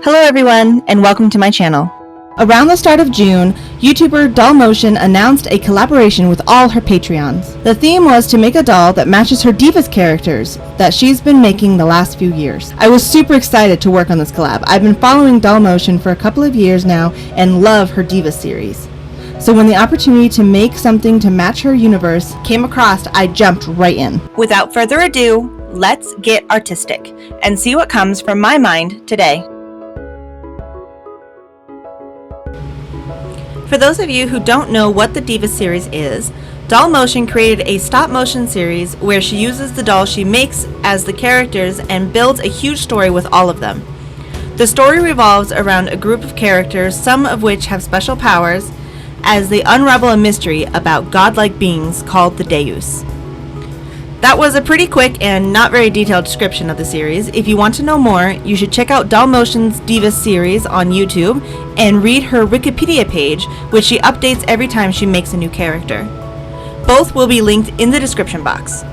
Hello everyone, and welcome to my channel. Around the start of June, YouTuber Dollmotion announced a collaboration with all her Patreons. The theme was to make a doll that matches her Divus characters that she's been making the last few years. I was super excited to work on this collab. I've been following Dollmotion for a couple of years now and love her Divus series. So when the opportunity to make something to match her universe came across, I jumped right in. Without further ado, let's get artistic and see what comes from my mind today. For those of you who don't know what the Divus series is, Dollmotion created a stop-motion series where she uses the dolls she makes as the characters and builds a huge story with all of them. The story revolves around a group of characters, some of which have special powers, as they unravel a mystery about godlike beings called the Divus. That was a pretty quick and not very detailed description of the series. If you want to know more, you should check out Dollmotion's Divus series on YouTube and read her Wikipedia page, which she updates every time she makes a new character. Both will be linked in the description box.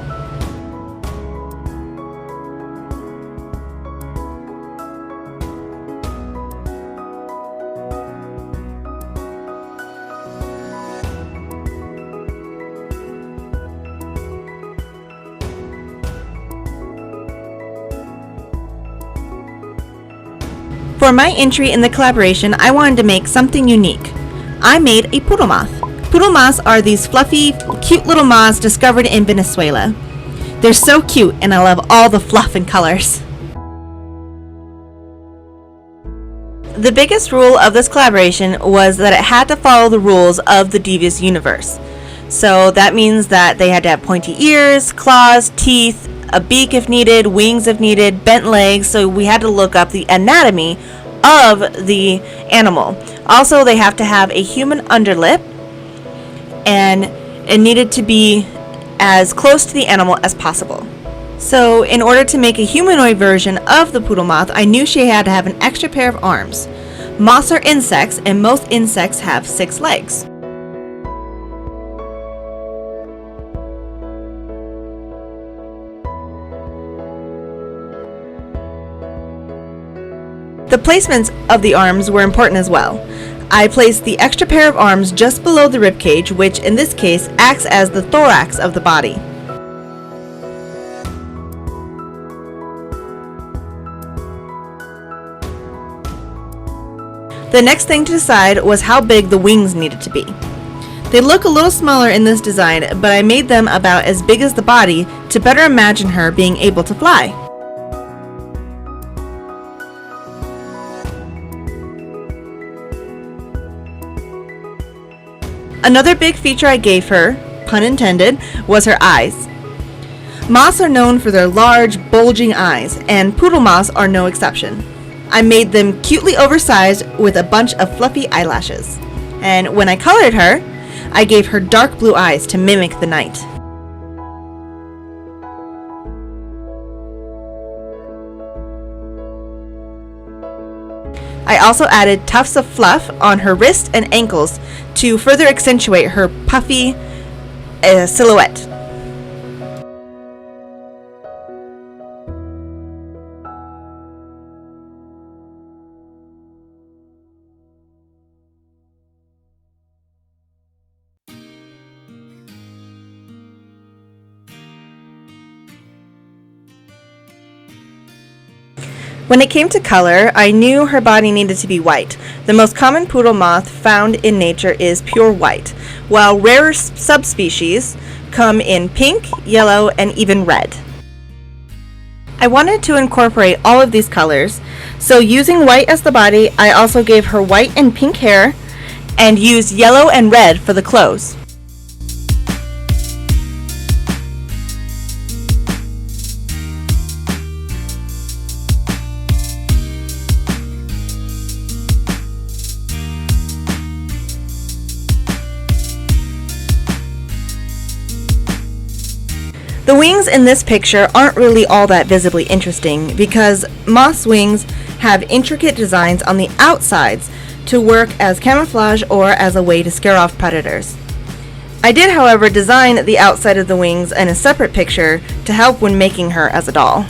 For my entry in the collaboration, I wanted to make something unique. I made a poodle moth. Poodle moths are these fluffy, cute little moths discovered in Venezuela. They're so cute and I love all the fluff and colors. The biggest rule of this collaboration was that it had to follow the rules of the Divus universe. So that means that they had to have pointy ears, claws, teeth, a beak if needed, wings if needed, bent legs, so we had to look up the anatomy of the animal. Also, they have to have a human underlip, and it needed to be as close to the animal as possible. So in order to make a humanoid version of the poodle moth, I knew she had to have an extra pair of arms. Moths are insects, and most insects have 6 legs. The placements of the arms were important as well. I placed the extra pair of arms just below the ribcage, which in this case acts as the thorax of the body. The next thing to decide was how big the wings needed to be. They look a little smaller in this design, but I made them about as big as the body to better imagine her being able to fly. Another big feature I gave her, pun intended, was her eyes. Moths are known for their large, bulging eyes, and poodle moths are no exception. I made them cutely oversized with a bunch of fluffy eyelashes. And when I colored her, I gave her dark blue eyes to mimic the night. I also added tufts of fluff on her wrists and ankles to further accentuate her puffy silhouette. When it came to color, I knew her body needed to be white. The most common poodle moth found in nature is pure white, while rarer subspecies come in pink, yellow, and even red. I wanted to incorporate all of these colors, so using white as the body, I also gave her white and pink hair and used yellow and red for the clothes. The wings in this picture aren't really all that visibly interesting because moths' wings have intricate designs on the outsides to work as camouflage or as a way to scare off predators. I did, however, design the outside of the wings in a separate picture to help when making her as a doll.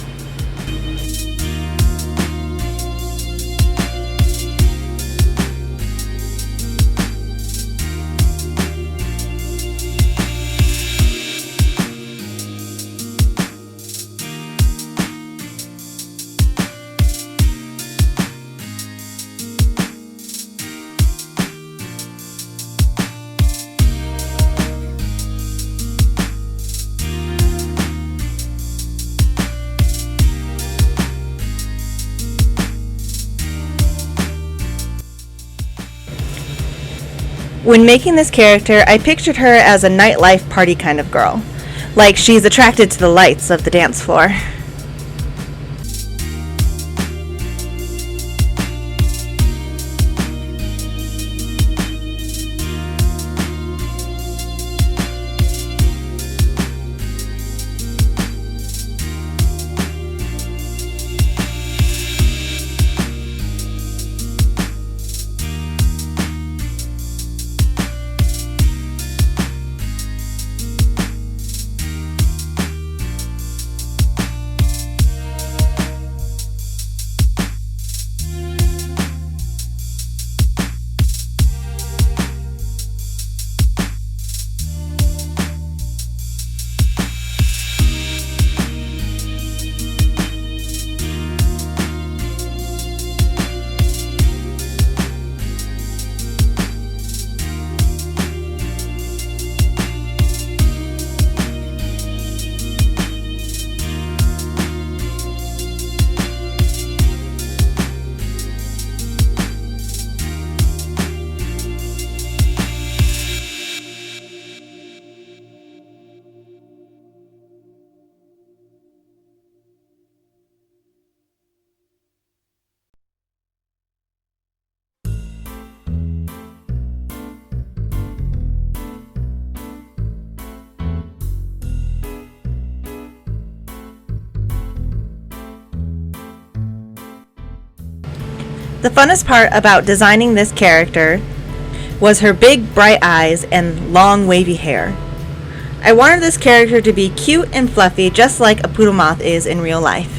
When making this character, I pictured her as a nightlife party kind of girl, like she's attracted to the lights of the dance floor. The funnest part about designing this character was her big bright eyes and long wavy hair. I wanted this character to be cute and fluffy just like a poodle moth is in real life.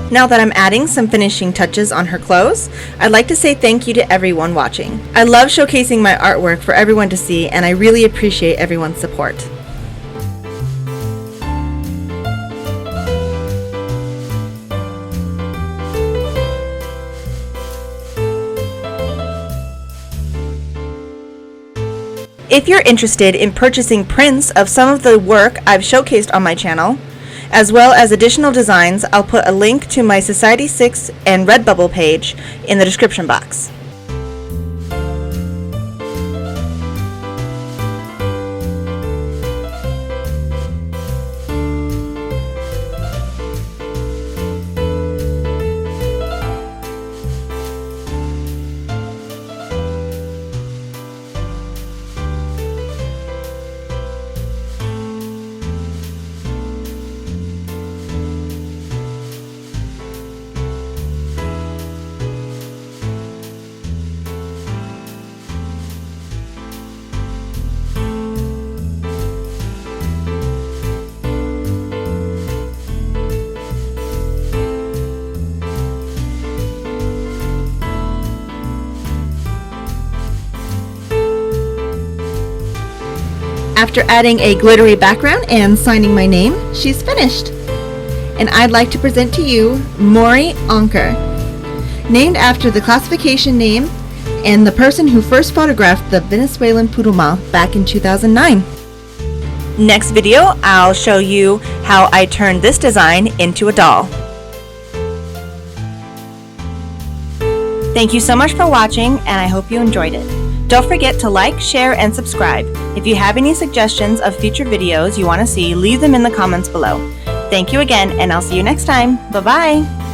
Now that I'm adding some finishing touches on her clothes, I'd like to say thank you to everyone watching. I love showcasing my artwork for everyone to see, and I really appreciate everyone's support. If you're interested in purchasing prints of some of the work I've showcased on my channel, as well as additional designs, I'll put a link to my Society 6 and Redbubble page in the description box. After adding a glittery background and signing my name, she's finished. And I'd like to present to you Mori Anker, named after the classification name and the person who first photographed the Venezuelan poodle moth back in 2009. Next video, I'll show you how I turned this design into a doll. Thank you so much for watching, and I hope you enjoyed it. Don't forget to like, share, and subscribe. If you have any suggestions of future videos you want to see, leave them in the comments below. Thank you again, and I'll see you next time. Bye-bye!